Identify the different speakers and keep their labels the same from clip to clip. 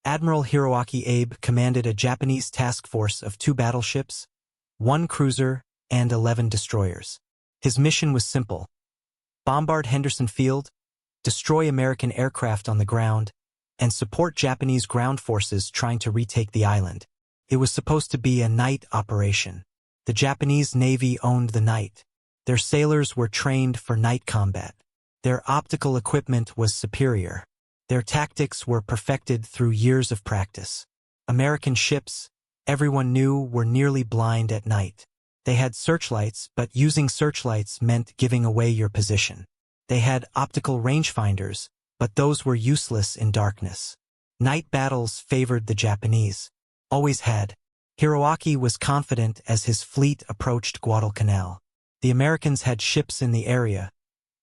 Speaker 1: Admiral Hiroaki Abe commanded a Japanese task force of 2 battleships, 1 cruiser, and 11 destroyers. His mission was simple: bombard Henderson Field, destroy American aircraft on the ground, and support Japanese ground forces trying to retake the island. It was supposed to be a night operation. The Japanese Navy owned the night. Their sailors were trained for night combat. Their optical equipment was superior. Their tactics were perfected through years of practice. American ships, everyone knew, were nearly blind at night. They had searchlights, but using searchlights meant giving away your position. They had optical rangefinders, but those were useless in darkness. Night battles favored the Japanese. Always had. Hiroaki was confident as his fleet approached Guadalcanal. The Americans had ships in the area.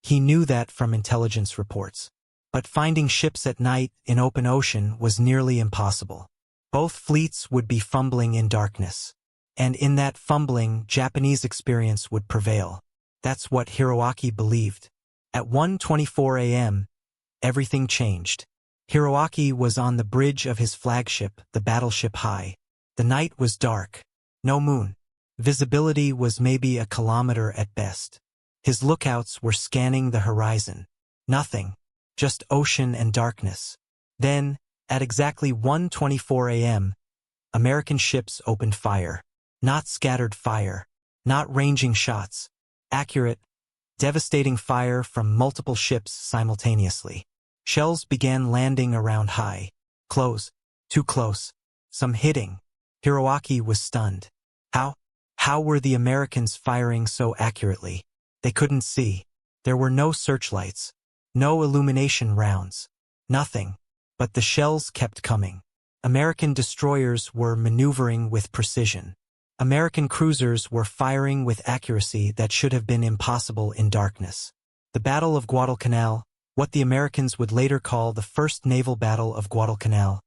Speaker 1: He knew that from intelligence reports. But finding ships at night in open ocean was nearly impossible. Both fleets would be fumbling in darkness. And in that fumbling, Japanese experience would prevail. That's what Hiroaki believed. At 1:24 a.m., everything changed. Hiroaki was on the bridge of his flagship, the Battleship Hiei. The night was dark. No moon. Visibility was maybe a kilometer at best. His lookouts were scanning the horizon. Nothing. Just ocean and darkness. Then, at exactly 1:24 a.m., American ships opened fire. Not scattered fire. Not ranging shots. Accurate, devastating fire from multiple ships simultaneously. Shells began landing around Hiei. Close. Too close. Some hitting. Hiroaki was stunned. How were the Americans firing so accurately? They couldn't see. There were no searchlights. No illumination rounds. Nothing. But the shells kept coming. American destroyers were maneuvering with precision. American cruisers were firing with accuracy that should have been impossible in darkness. The Battle of Guadalcanal, what the Americans would later call the First Naval Battle of Guadalcanal,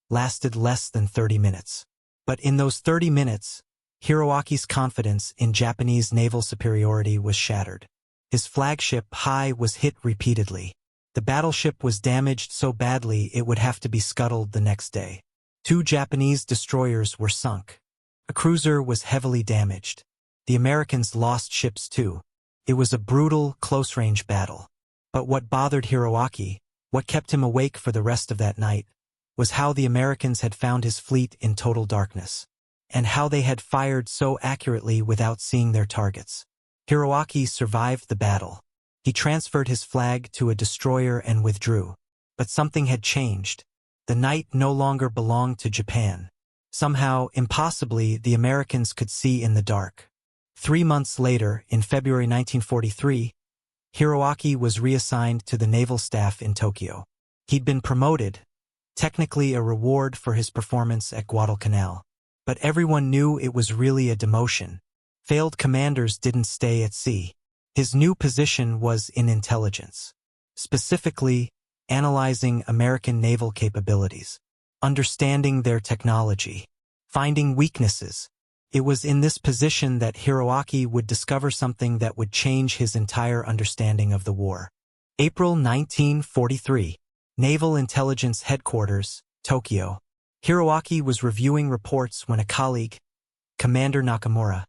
Speaker 1: lasted less than 30 minutes. But in those 30 minutes, Hiroaki's confidence in Japanese naval superiority was shattered. His flagship, Hiei, was hit repeatedly. The battleship was damaged so badly it would have to be scuttled the next day. 2 Japanese destroyers were sunk. A cruiser was heavily damaged. The Americans lost ships too. It was a brutal, close-range battle. But what bothered Hiroaki, what kept him awake for the rest of that night, was how the Americans had found his fleet in total darkness, and how they had fired so accurately without seeing their targets. Hiroaki survived the battle. He transferred his flag to a destroyer and withdrew. But something had changed. The night no longer belonged to Japan. Somehow, impossibly, the Americans could see in the dark. 3 months later, in February 1943, Hiroaki was reassigned to the naval staff in Tokyo. He'd been promoted, technically a reward for his performance at Guadalcanal. But everyone knew it was really a demotion. Failed commanders didn't stay at sea. His new position was in intelligence. Specifically, analyzing American naval capabilities, understanding their technology, finding weaknesses. It was in this position that Hiroaki would discover something that would change his entire understanding of the war. April 1943. Naval Intelligence Headquarters, Tokyo. Hiroaki was reviewing reports when a colleague, Commander Nakamura,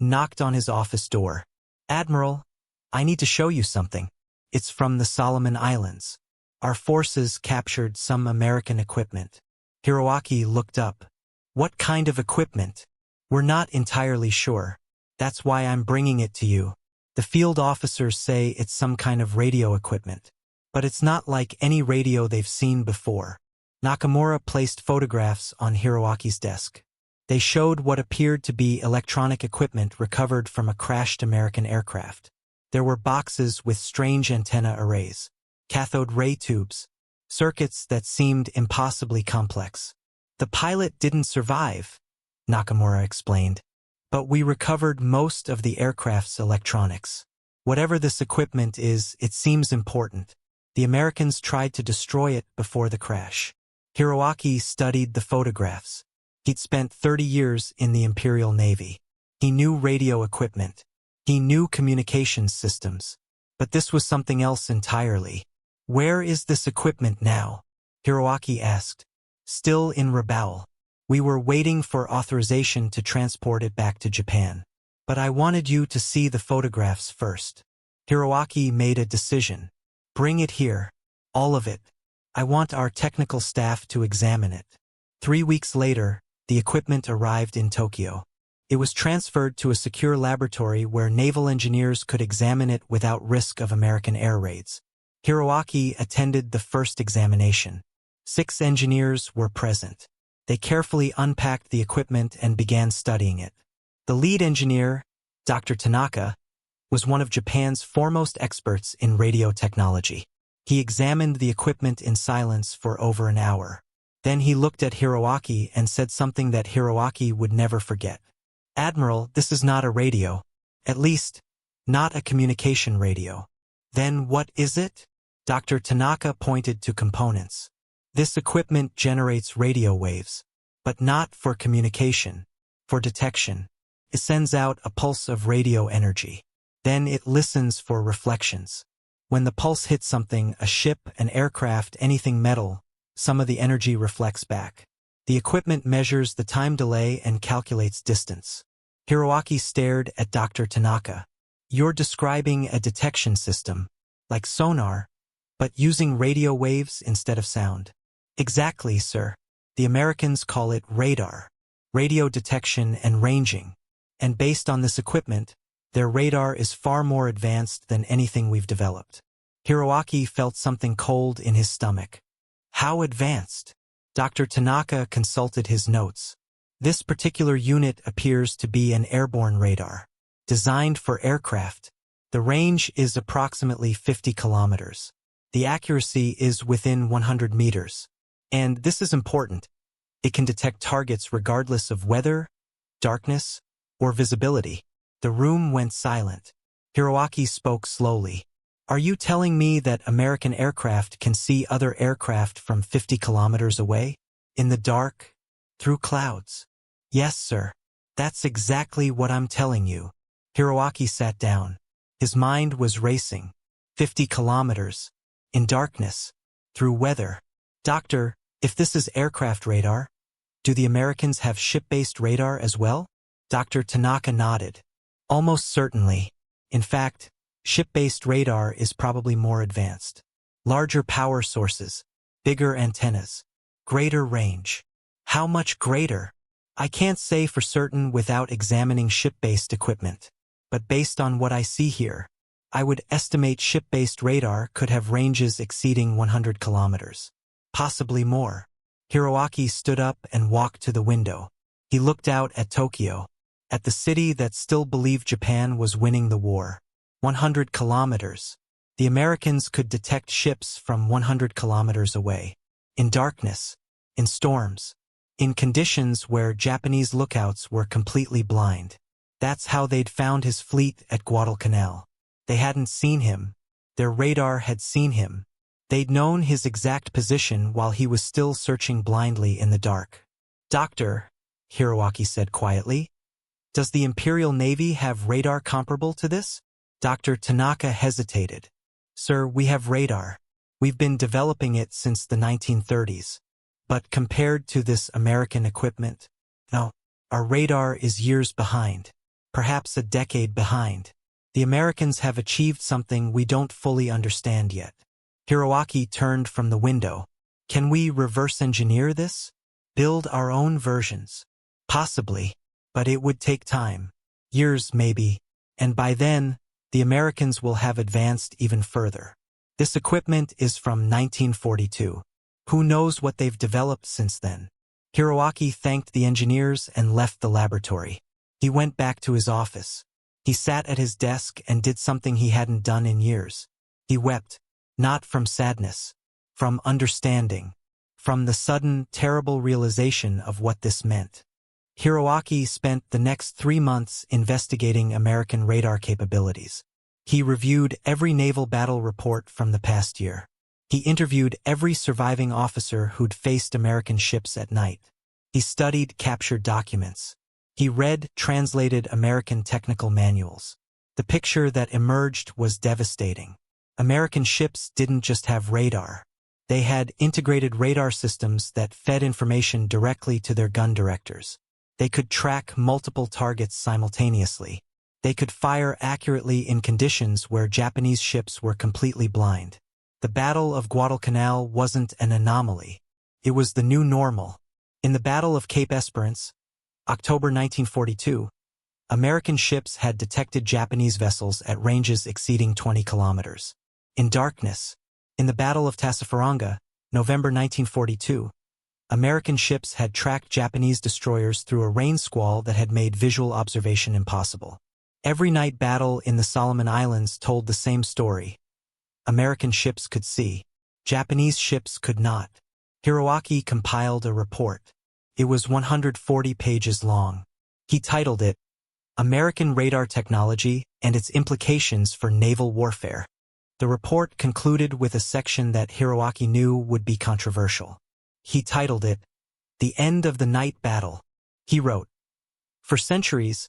Speaker 1: knocked on his office door. "Admiral, I need to show you something. It's from the Solomon Islands. Our forces captured some American equipment." Hiroaki looked up. "What kind of equipment?" "We're not entirely sure. That's why I'm bringing it to you. The field officers say it's some kind of radio equipment. But it's not like any radio they've seen before." Nakamura placed photographs on Hiroaki's desk. They showed what appeared to be electronic equipment recovered from a crashed American aircraft. There were boxes with strange antenna arrays, cathode ray tubes, circuits that seemed impossibly complex. "The pilot didn't survive," Nakamura explained. "But we recovered most of the aircraft's electronics. Whatever this equipment is, it seems important. The Americans tried to destroy it before the crash." Hiroaki studied the photographs. He'd spent 30 years in the Imperial Navy. He knew radio equipment. He knew communications systems. But this was something else entirely. "Where is this equipment now?" Hiroaki asked. still in Rabaul. We were waiting for authorization to transport it back to Japan. But I wanted you to see the photographs first. Hiroaki made a decision. Bring it here. All of it. I want our technical staff to examine it. 3 weeks later, the equipment arrived in Tokyo. It was transferred to a secure laboratory where naval engineers could examine it without risk of American air raids. Hiroaki attended the first examination. 6 engineers were present. They carefully unpacked the equipment and began studying it. The lead engineer, Dr. Tanaka, was one of Japan's foremost experts in radio technology. He examined the equipment in silence for over an hour. Then he looked at Hiroaki and said something that Hiroaki would never forget. "Admiral, this is not a radio. At least, not a communication radio." "Then what is it?" Dr. Tanaka pointed to components. "This equipment generates radio waves, but not for communication, for detection. It sends out a pulse of radio energy. Then it listens for reflections. When the pulse hits something, a ship, an aircraft, anything metal, some of the energy reflects back. The equipment measures the time delay and calculates distance." Hiroaki stared at Dr. Tanaka. "You're describing a detection system, like sonar, but using radio waves instead of sound." "Exactly, sir. The Americans call it radar, radio detection and ranging. And based on this equipment, their radar is far more advanced than anything we've developed." Hiroaki felt something cold in his stomach. "How advanced?" Dr. Tanaka consulted his notes. "This particular unit appears to be an airborne radar, designed for aircraft. The range is approximately 50 kilometers. The accuracy is within 100 meters. And this is important. It can detect targets regardless of weather, darkness, or visibility." The room went silent. Hiroaki spoke slowly. "Are you telling me that American aircraft can see other aircraft from 50 kilometers away? In the dark? Through clouds?" "Yes, sir. That's exactly what I'm telling you." Hiroaki sat down. His mind was racing. 50 kilometers. In darkness. Through weather. "Doctor, if this is aircraft radar, do the Americans have ship-based radar as well?" Dr. Tanaka nodded. "Almost certainly. In fact, ship-based radar is probably more advanced. Larger power sources, bigger antennas, greater range." "How much greater?" "I can't say for certain without examining ship-based equipment. But based on what I see here, I would estimate ship-based radar could have ranges exceeding 100 kilometers. Possibly more." Hiroaki stood up and walked to the window. He looked out at Tokyo, at the city that still believed Japan was winning the war. 100 kilometers. The Americans could detect ships from 100 kilometers away. In darkness, in storms, in conditions where Japanese lookouts were completely blind. That's how they'd found his fleet at Guadalcanal. They hadn't seen him. Their radar had seen him. They'd known his exact position while he was still searching blindly in the dark. "Doctor," Hiroaki said quietly, "does the Imperial Navy have radar comparable to this?" Dr. Tanaka hesitated. "Sir, we have radar. We've been developing it since the 1930s. But compared to this American equipment, no, our radar is years behind, perhaps a decade behind. The Americans have achieved something we don't fully understand yet." Hiroaki turned from the window. "Can we reverse engineer this? Build our own versions?" "Possibly, but it would take time. Years maybe, and by then, the Americans will have advanced even further. This equipment is from 1942. Who knows what they've developed since then?" Hiroaki thanked the engineers and left the laboratory. He went back to his office. He sat at his desk and did something he hadn't done in years. He wept, not from sadness, from understanding, from the sudden, terrible realization of what this meant. Hiroaki spent the next 3 months investigating American radar capabilities. He reviewed every naval battle report from the past year. He interviewed every surviving officer who'd faced American ships at night. He studied captured documents. He read translated American technical manuals. The picture that emerged was devastating. American ships didn't just have radar. They had integrated radar systems that fed information directly to their gun directors. They could track multiple targets simultaneously. They could fire accurately in conditions where Japanese ships were completely blind. The Battle of Guadalcanal wasn't an anomaly. It was the new normal. In the Battle of Cape Esperance, October 1942, American ships had detected Japanese vessels at ranges exceeding 20 kilometers. In darkness, in the Battle of Tassafaronga, November 1942, American ships had tracked Japanese destroyers through a rain squall that had made visual observation impossible. Every night battle in the Solomon Islands told the same story. American ships could see. Japanese ships could not. Hiroaki compiled a report. It was 140 pages long. He titled it, American Radar Technology and Its Implications for Naval Warfare. The report concluded with a section that Hiroaki knew would be controversial. He titled it, The End of the Night Battle. He wrote, For centuries,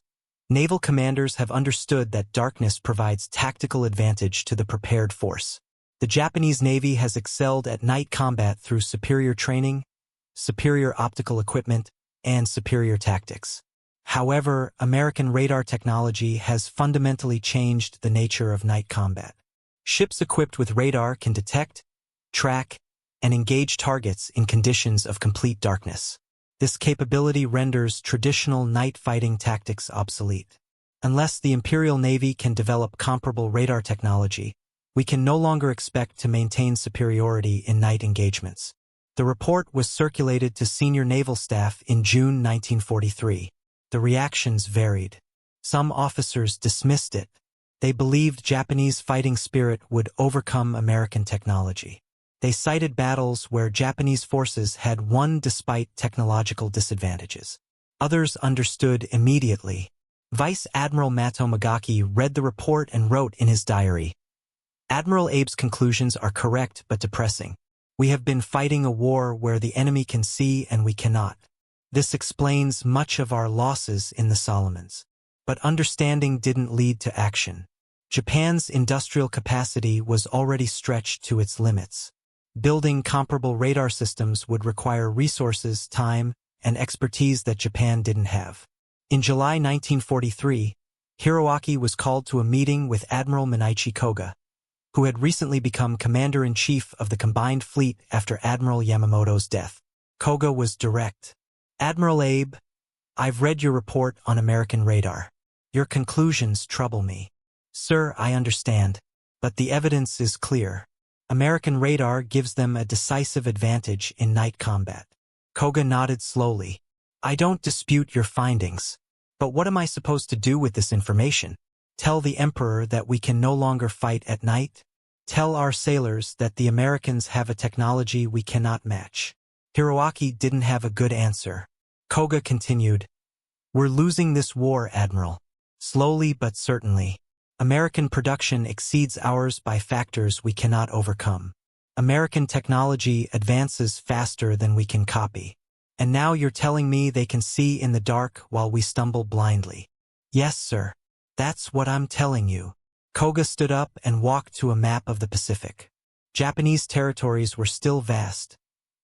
Speaker 1: naval commanders have understood that darkness provides tactical advantage to the prepared force. The Japanese Navy has excelled at night combat through superior training, superior optical equipment, and superior tactics. However, American radar technology has fundamentally changed the nature of night combat. Ships equipped with radar can detect, track, and engage targets in conditions of complete darkness. This capability renders traditional night fighting tactics obsolete. Unless the Imperial Navy can develop comparable radar technology, we can no longer expect to maintain superiority in night engagements. The report was circulated to senior naval staff in June 1943. The reactions varied. Some officers dismissed it. They believed Japanese fighting spirit would overcome American technology. They cited battles where Japanese forces had won despite technological disadvantages. Others understood immediately. Vice Admiral Mato Magaki read the report and wrote in his diary, Admiral Abe's conclusions are correct but depressing. We have been fighting a war where the enemy can see and we cannot. This explains much of our losses in the Solomons. But understanding didn't lead to action. Japan's industrial capacity was already stretched to its limits. Building comparable radar systems would require resources, time, and expertise that Japan didn't have. In July 1943, Hiroaki was called to a meeting with Admiral Mineichi Koga, who had recently become Commander-in-Chief of the Combined Fleet after Admiral Yamamoto's death. Koga was direct. Admiral Abe, I've read your report on American radar. Your conclusions trouble me. Sir, I understand, but the evidence is clear. American radar gives them a decisive advantage in night combat. Koga nodded slowly. I don't dispute your findings. But what am I supposed to do with this information? Tell the Emperor that we can no longer fight at night? Tell our sailors that the Americans have a technology we cannot match. Hiroaki didn't have a good answer. Koga continued, We're losing this war, Admiral. Slowly but certainly. American production exceeds ours by factors we cannot overcome. American technology advances faster than we can copy. And now you're telling me they can see in the dark while we stumble blindly. Yes, sir. That's what I'm telling you. Koga stood up and walked to a map of the Pacific. Japanese territories were still vast,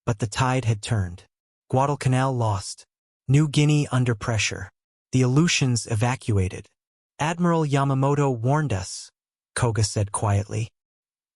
Speaker 1: but the tide had turned. Guadalcanal lost. New Guinea under pressure. The Aleutians evacuated. Admiral Yamamoto warned us, Koga said quietly.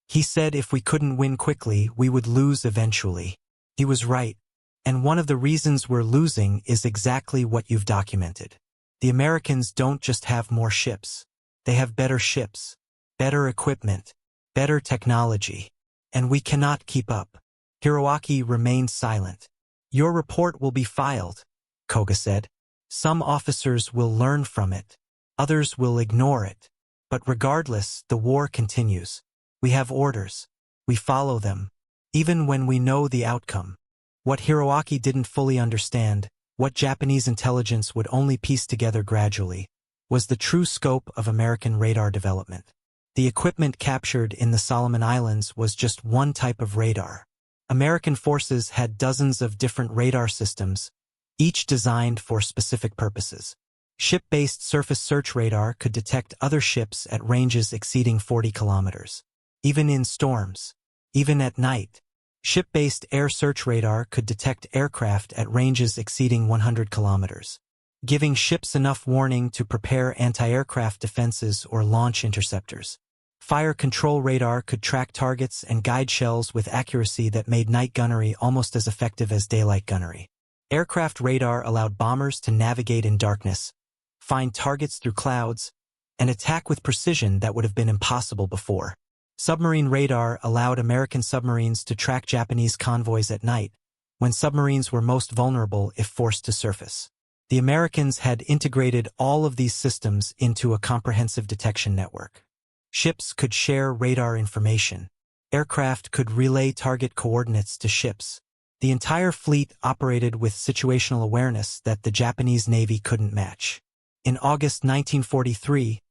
Speaker 1: He said if we couldn't win quickly, we would lose eventually. He was right, and one of the reasons we're losing is exactly what you've documented. The Americans don't just have more ships. They have better ships, better equipment, better technology, and we cannot keep up. Hiroaki remained silent. Your report will be filed, Koga said. Some officers will learn from it. Others will ignore it. But regardless, the war continues. We have orders. We follow them, even when we know the outcome. What Hiroaki didn't fully understand, what Japanese intelligence would only piece together gradually, was the true scope of American radar development. The equipment captured in the Solomon Islands was just one type of radar. American forces had dozens of different radar systems, each designed for specific purposes. Ship-based surface search radar could detect other ships at ranges exceeding 40 kilometers. Even in storms, even at night, Ship-based air search radar could detect aircraft at ranges exceeding 100 kilometers, giving ships enough warning to prepare anti-aircraft defenses or launch interceptors. Fire control radar could track targets and guide shells with accuracy that made night gunnery almost as effective as daylight gunnery. Aircraft radar allowed bombers to navigate in darkness, find targets through clouds, and attack with precision that would have been impossible before. Submarine radar allowed American submarines to track Japanese convoys at night, when submarines were most vulnerable if forced to surface. The Americans had integrated all of these systems into a comprehensive detection network. Ships could share radar information. Aircraft could relay target coordinates to ships. The entire fleet operated with situational awareness that the Japanese Navy couldn't match. In August 1943,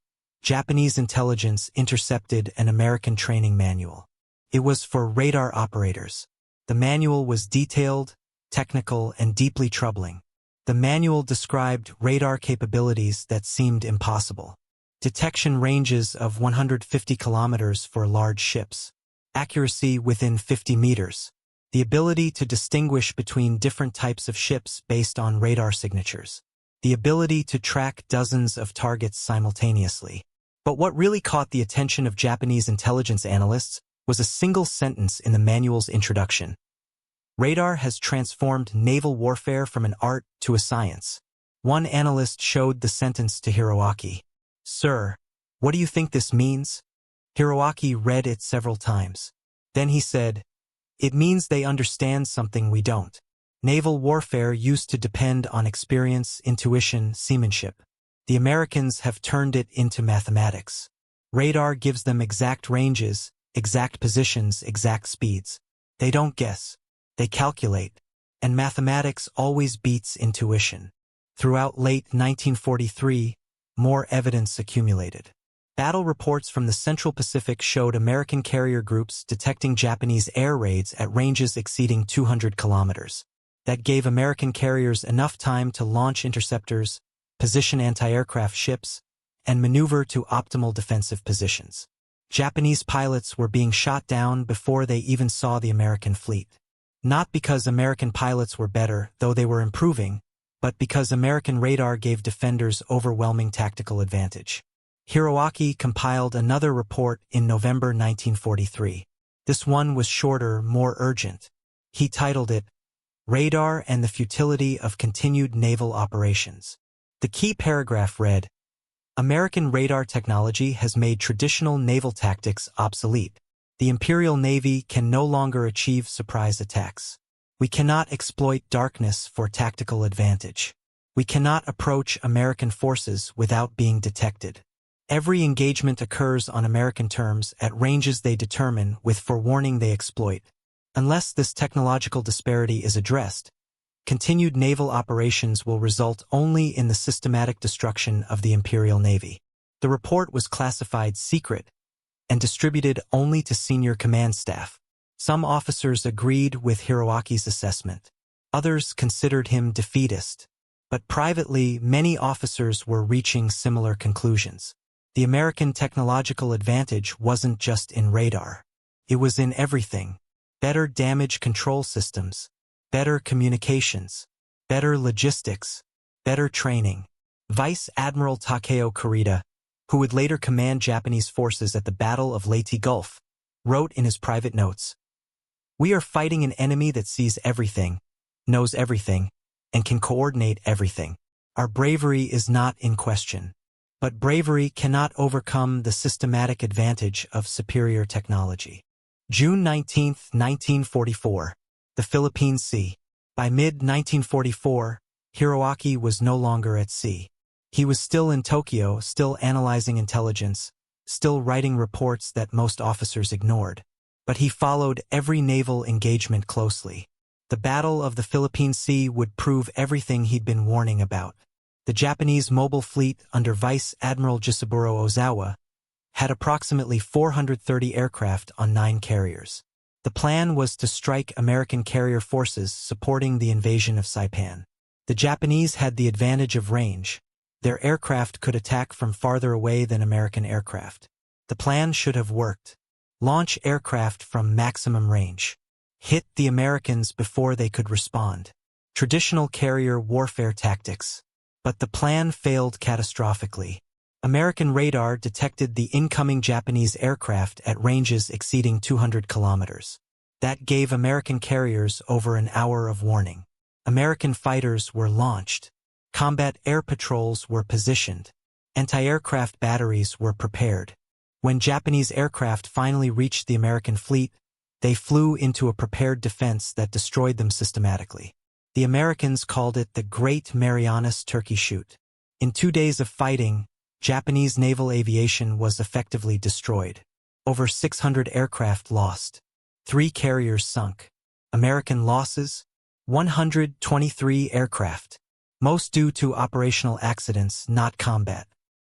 Speaker 1: Japanese intelligence intercepted an American training manual. It was for radar operators. The manual was detailed, technical, and deeply troubling. The manual described radar capabilities that seemed impossible. Detection ranges of 150 kilometers for large ships. Accuracy within 50 meters. The ability to distinguish between different types of ships based on radar signatures. The ability to track dozens of targets simultaneously. But what really caught the attention of Japanese intelligence analysts was a single sentence in the manual's introduction. Radar has transformed naval warfare from an art to a science. One analyst showed the sentence to Hiroaki. "Sir, what do you think this means?" Hiroaki read it several times. Then he said, "It means they understand something we don't. Naval warfare used to depend on experience, intuition, seamanship. The Americans have turned it into mathematics. Radar gives them exact ranges, exact positions, exact speeds. They don't guess. They calculate. And mathematics always beats intuition." Throughout late 1943, more evidence accumulated. Battle reports from the Central Pacific showed American carrier groups detecting Japanese air raids at ranges exceeding 200 kilometers. That gave American carriers enough time to launch interceptors, position anti-aircraft ships, and maneuver to optimal defensive positions. Japanese pilots were being shot down before they even saw the American fleet. Not because American pilots were better, though they were improving, but because American radar gave defenders overwhelming tactical advantage. Hiroaki compiled another report in November 1943. This one was shorter, more urgent. He titled it, "Radar and the Futility of Continued Naval Operations." The key paragraph read, "American radar technology has made traditional naval tactics obsolete. The Imperial Navy can no longer achieve surprise attacks. We cannot exploit darkness for tactical advantage. We cannot approach American forces without being detected. Every engagement occurs on American terms at ranges they determine with forewarning they exploit. Unless this technological disparity is addressed, continued naval operations will result only in the systematic destruction of the Imperial Navy." The report was classified secret and distributed only to senior command staff. Some officers agreed with Hiroaki's assessment. Others considered him defeatist. But privately, many officers were reaching similar conclusions. The American technological advantage wasn't just in radar. It was in everything. Better damage control systems, better communications, better logistics, better training. Vice Admiral Takeo Kurita, who would later command Japanese forces at the Battle of Leyte Gulf, wrote in his private notes, "We are fighting an enemy that sees everything, knows everything, and can coordinate everything. Our bravery is not in question. But bravery cannot overcome the systematic advantage of superior technology." June 19, 1944. The Philippine Sea. By mid-1944, Hiroaki was no longer at sea. He was still in Tokyo, still analyzing intelligence, still writing reports that most officers ignored. But he followed every naval engagement closely. The Battle of the Philippine Sea would prove everything he'd been warning about. The Japanese mobile fleet under Vice Admiral Jisaburo Ozawa had approximately 430 aircraft on 9 carriers. The plan was to strike American carrier forces supporting the invasion of Saipan. The Japanese had the advantage of range. Their aircraft could attack from farther away than American aircraft. The plan should have worked. Launch aircraft from maximum range. hit the Americans before they could respond. Traditional carrier warfare tactics. But the plan failed catastrophically. American radar detected the incoming Japanese aircraft at ranges exceeding 200 kilometers. That gave American carriers over an hour of warning. American fighters were launched. Combat air patrols were positioned. Anti-aircraft batteries were prepared. When Japanese aircraft finally reached the American fleet, they flew into a prepared defense that destroyed them systematically. The Americans called it the Great Marianas Turkey Shoot. In 2 days of fighting, Japanese naval aviation was effectively destroyed. Over 600 aircraft lost. 3 carriers sunk. American losses? 123 aircraft. Most due to operational accidents, not combat.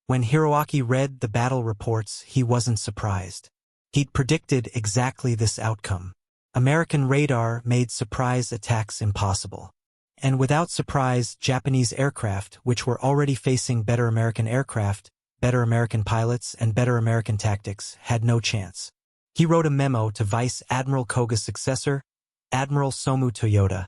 Speaker 1: When Hiroaki read the battle reports, he wasn't surprised. He'd predicted exactly this outcome. American radar made surprise attacks impossible. And without surprise, Japanese aircraft, which were already facing better American aircraft, better American pilots, and better American tactics, had no chance. He wrote a memo to Vice Admiral Koga's successor, Admiral Somu Toyota.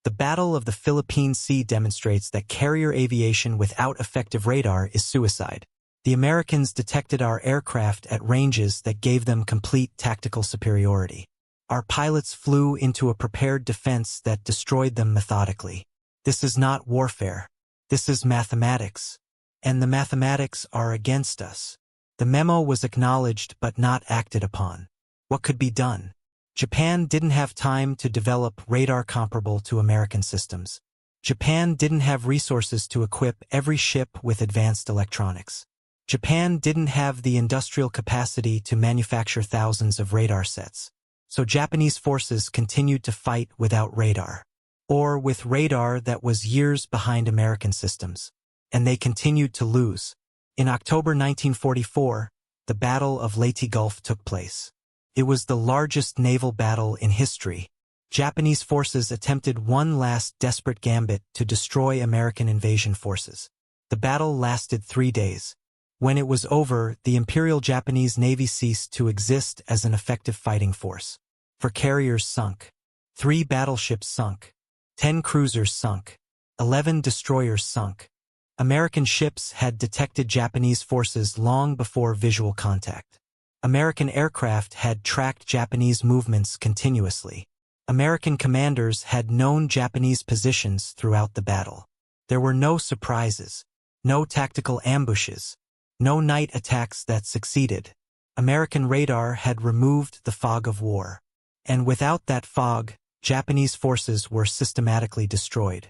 Speaker 1: The Battle of the Philippine Sea demonstrates that carrier aviation without effective radar is suicide. The Americans detected our aircraft at ranges that gave them complete tactical superiority. Our pilots flew into a prepared defense that destroyed them methodically. This is not warfare. This is mathematics. And the mathematics are against us. The memo was acknowledged but not acted upon. What could be done? Japan didn't have time to develop radar comparable to American systems. Japan didn't have resources to equip every ship with advanced electronics. Japan didn't have the industrial capacity to manufacture thousands of radar sets. So Japanese forces continued to fight without radar. Or with radar that was years behind American systems. And they continued to lose. In October 1944, the Battle of Leyte Gulf took place. It was the largest naval battle in history. Japanese forces attempted one last desperate gambit to destroy American invasion forces. The battle lasted 3 days. When it was over, the Imperial Japanese Navy ceased to exist as an effective fighting force. 4 carriers sunk. 3 battleships sunk. 10 cruisers sunk. 11 destroyers sunk. American ships had detected Japanese forces long before visual contact. American aircraft had tracked Japanese movements continuously. American commanders had known Japanese positions throughout the battle. There were no surprises, no tactical ambushes, no night attacks that succeeded. American radar had removed the fog of war. And without that fog, Japanese forces were systematically destroyed.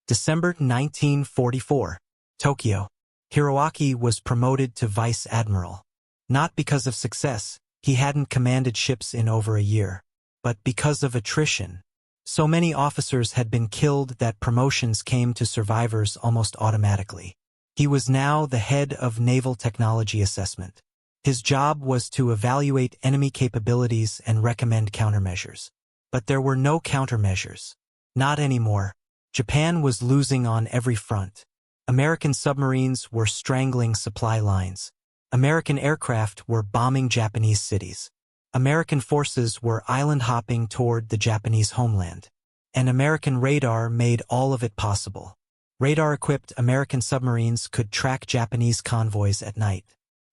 Speaker 1: December 1944. Tokyo. Hiroaki was promoted to vice admiral. Not because of success, he hadn't commanded ships in over a year, but because of attrition. So many officers had been killed that promotions came to survivors almost automatically. He was now the head of Naval Technology Assessment. His job was to evaluate enemy capabilities and recommend countermeasures. But there were no countermeasures. Not anymore. Japan was losing on every front. American submarines were strangling supply lines. American aircraft were bombing Japanese cities. American forces were island-hopping toward the Japanese homeland. And American radar made all of it possible. Radar-equipped American submarines could track Japanese convoys at night.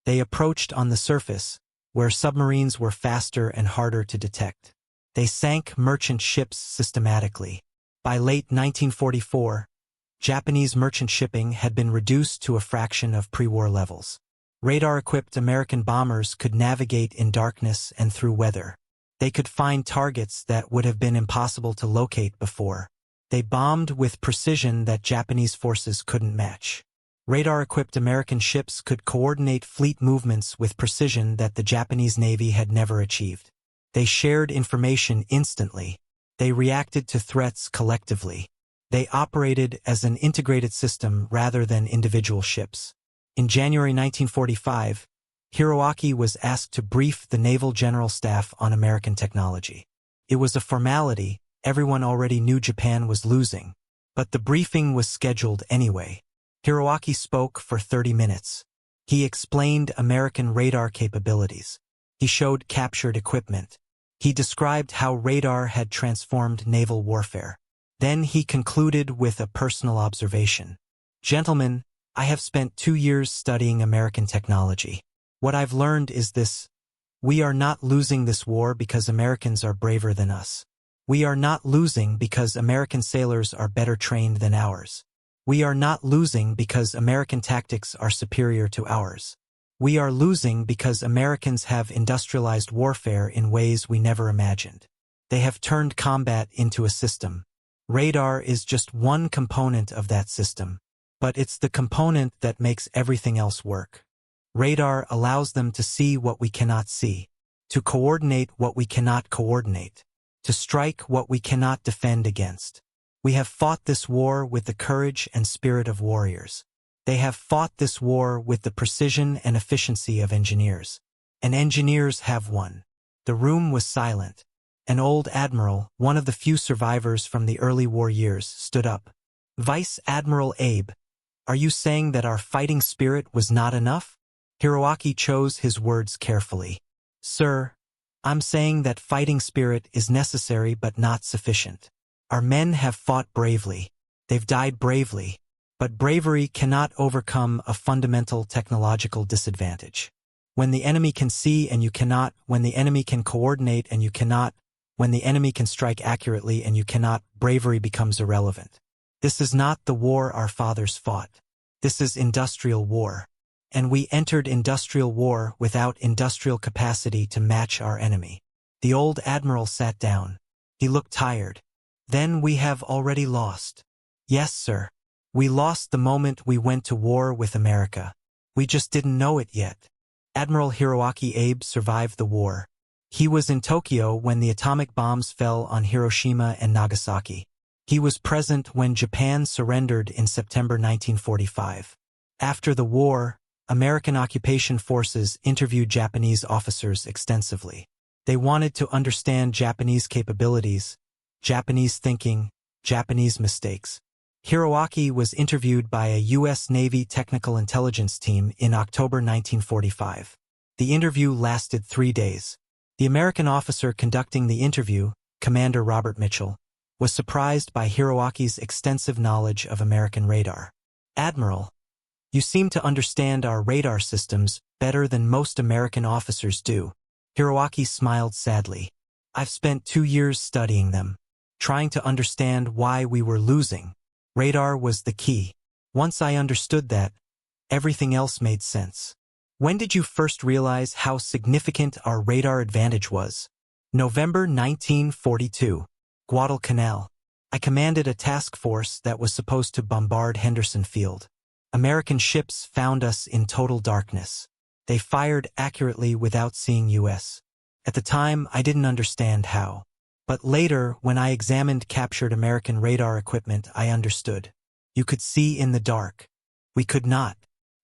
Speaker 1: They approached on the surface, where submarines were faster and harder to detect. They sank merchant ships systematically. By late 1944, Japanese merchant shipping had been reduced to a fraction of pre-war levels. Radar-equipped American bombers could navigate in darkness and through weather. They could find targets that would have been impossible to locate before. They bombed with precision that Japanese forces couldn't match. Radar-equipped American ships could coordinate fleet movements with precision that the Japanese Navy had never achieved. They shared information instantly. They reacted to threats collectively. They operated as an integrated system rather than individual ships. In January 1945, Hiroaki was asked to brief the Naval General Staff on American technology. It was a formality. Everyone already knew Japan was losing. But the briefing was scheduled anyway. Hiroaki spoke for 30 minutes. He explained American radar capabilities. He showed captured equipment. He described how radar had transformed naval warfare. Then he concluded with a personal observation. Gentlemen, I have spent 2 years studying American technology. What I've learned is this: we are not losing this war because Americans are braver than us. We are not losing because American sailors are better trained than ours. We are not losing because American tactics are superior to ours. We are losing because Americans have industrialized warfare in ways we never imagined. They have turned combat into a system. Radar is just one component of that system, but it's the component that makes everything else work. Radar allows them to see what we cannot see, to coordinate what we cannot coordinate, to strike what we cannot defend against. We have fought this war with the courage and spirit of warriors. They have fought this war with the precision and efficiency of engineers. And engineers have won. The room was silent. An old admiral, one of the few survivors from the early war years, stood up. Vice Admiral Abe, are you saying that our fighting spirit was not enough? Hiroaki chose his words carefully. Sir, I'm saying that fighting spirit is necessary but not sufficient. Our men have fought bravely. They've died bravely. But bravery cannot overcome a fundamental technological disadvantage. When the enemy can see and you cannot, when the enemy can coordinate and you cannot, when the enemy can strike accurately and you cannot, bravery becomes irrelevant. This is not the war our fathers fought. This is industrial war. And we entered industrial war without industrial capacity to match our enemy. The old admiral sat down. He looked tired. Then we have already lost. Yes, sir. We lost the moment we went to war with America. We just didn't know it yet. Admiral Hiroaki Abe survived the war. He was in Tokyo when the atomic bombs fell on Hiroshima and Nagasaki. He was present when Japan surrendered in September 1945. After the war, American occupation forces interviewed Japanese officers extensively. They wanted to understand Japanese capabilities, Japanese thinking, Japanese mistakes. Hiroaki was interviewed by a U.S. Navy technical intelligence team in October 1945. The interview lasted 3 days. The American officer conducting the interview, Commander Robert Mitchell, was surprised by Hiroaki's extensive knowledge of American radar. Admiral, you seem to understand our radar systems better than most American officers do. Hiroaki smiled sadly. I've spent 2 years studying them, trying to understand why we were losing. Radar was the key. Once I understood that, everything else made sense. When did you first realize how significant our radar advantage was? November 1942. Guadalcanal. I commanded a task force that was supposed to bombard Henderson Field. American ships found us in total darkness. They fired accurately without seeing us. At the time, I didn't understand how. But later, when I examined captured American radar equipment, I understood. You could see in the dark. We could not.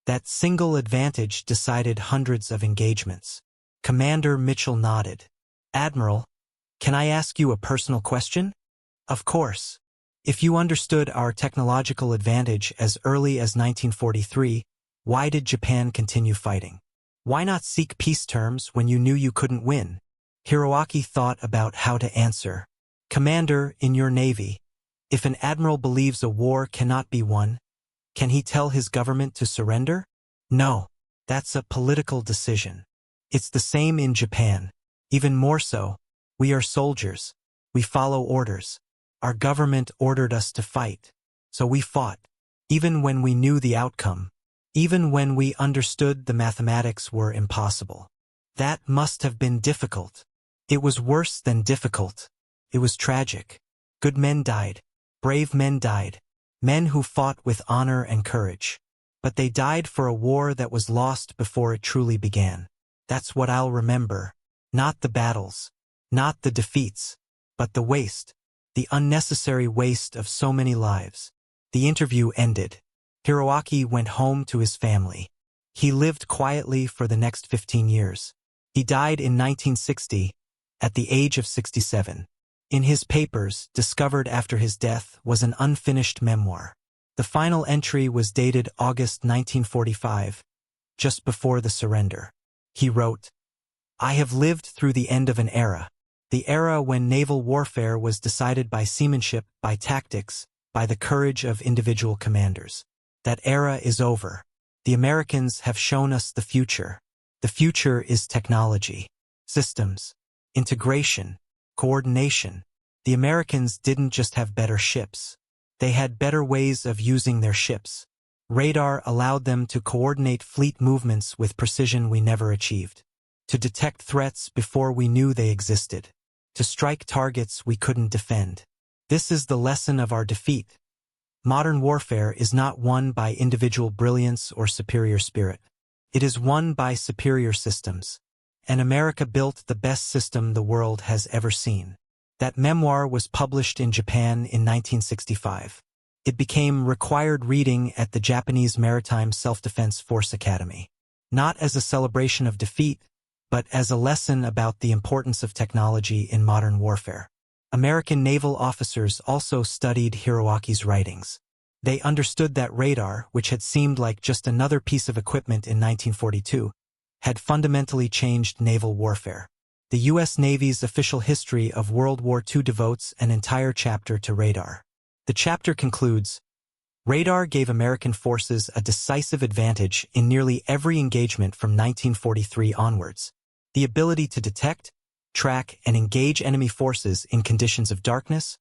Speaker 1: That single advantage decided hundreds of engagements. Commander Mitchell nodded. Admiral, can I ask you a personal question? Of course. If you understood our technological advantage as early as 1943, why did Japan continue fighting? Why not seek peace terms when you knew you couldn't win? Hiroaki thought about how to answer. Commander, in your Navy, if an admiral believes a war cannot be won, can he tell his government to surrender? No, that's a political decision. It's the same in Japan. Even more so, we are soldiers. We follow orders. Our government ordered us to fight. So we fought, even when we knew the outcome, even when we understood the mathematics were impossible. That must have been difficult. It was worse than difficult. It was tragic. Good men died. Brave men died. Men who fought with honor and courage. But they died for a war that was lost before it truly began. That's what I'll remember. Not the battles. Not the defeats. But the waste. The unnecessary waste of so many lives. The interview ended. Hiroaki went home to his family. He lived quietly for the next 15 years. He died in 1960, at the age of 67. In his papers, discovered after his death, was an unfinished memoir. The final entry was dated August 1945, just before the surrender. He wrote, I have lived through the end of an era. The era when naval warfare was decided by seamanship, by tactics, by the courage of individual commanders. That era is over. The Americans have shown us the future. The future is technology, systems, integration, coordination. The Americans didn't just have better ships. They had better ways of using their ships. Radar allowed them to coordinate fleet movements with precision we never achieved, to detect threats before we knew they existed, to strike targets we couldn't defend. This is the lesson of our defeat. Modern warfare is not won by individual brilliance or superior spirit. It is won by superior systems. And America built the best system the world has ever seen. That memoir was published in Japan in 1965. It became required reading at the Japanese Maritime Self-Defense Force Academy. Not as a celebration of defeat, but as a lesson about the importance of technology in modern warfare. American naval officers also studied Hiroaki's writings. They understood that radar, which had seemed like just another piece of equipment in 1942, had fundamentally changed naval warfare. The U.S. Navy's official history of World War II devotes an entire chapter to radar. The chapter concludes, radar gave American forces a decisive advantage in nearly every engagement from 1943 onwards. The ability to detect, track, and engage enemy forces in conditions of darkness,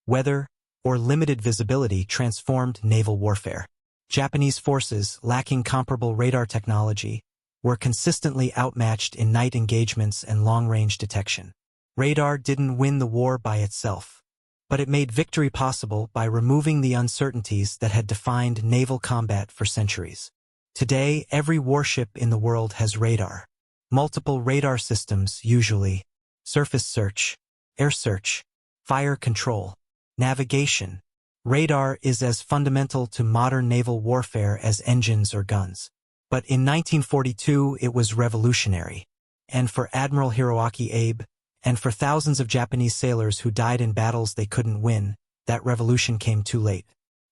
Speaker 1: weather, or limited visibility transformed naval warfare. Japanese forces, lacking comparable radar technology, were consistently outmatched in night engagements and long-range detection. Radar didn't win the war by itself, but it made victory possible by removing the uncertainties that had defined naval combat for centuries. Today, every warship in the world has radar. Multiple radar systems, usually surface search, air search, fire control, navigation. Radar is as fundamental to modern naval warfare as engines or guns. But in 1942, it was revolutionary. And for Admiral Hiroaki Abe, and for thousands of Japanese sailors who died in battles they couldn't win, that revolution came too late.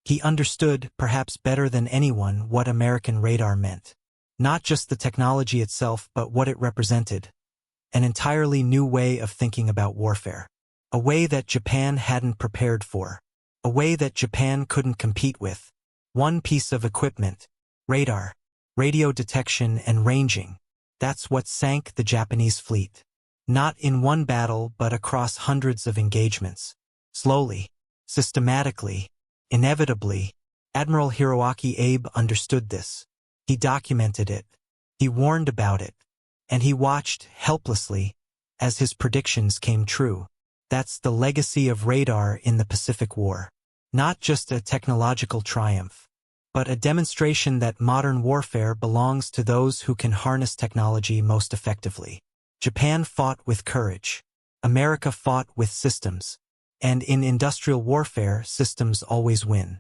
Speaker 1: He understood, perhaps better than anyone, what American radar meant. Not just the technology itself, but what it represented. An entirely new way of thinking about warfare. A way that Japan hadn't prepared for. A way that Japan couldn't compete with. One piece of equipment, radar, radio detection and ranging. That's what sank the Japanese fleet. Not in one battle, but across hundreds of engagements. Slowly, systematically, inevitably, Admiral Hiroaki Abe understood this. He documented it. He warned about it. And he watched, helplessly, as his predictions came true. That's the legacy of radar in the Pacific War. Not just a technological triumph, but a demonstration that modern warfare belongs to those who can harness technology most effectively. Japan fought with courage. America fought with systems. And in industrial warfare, systems always win.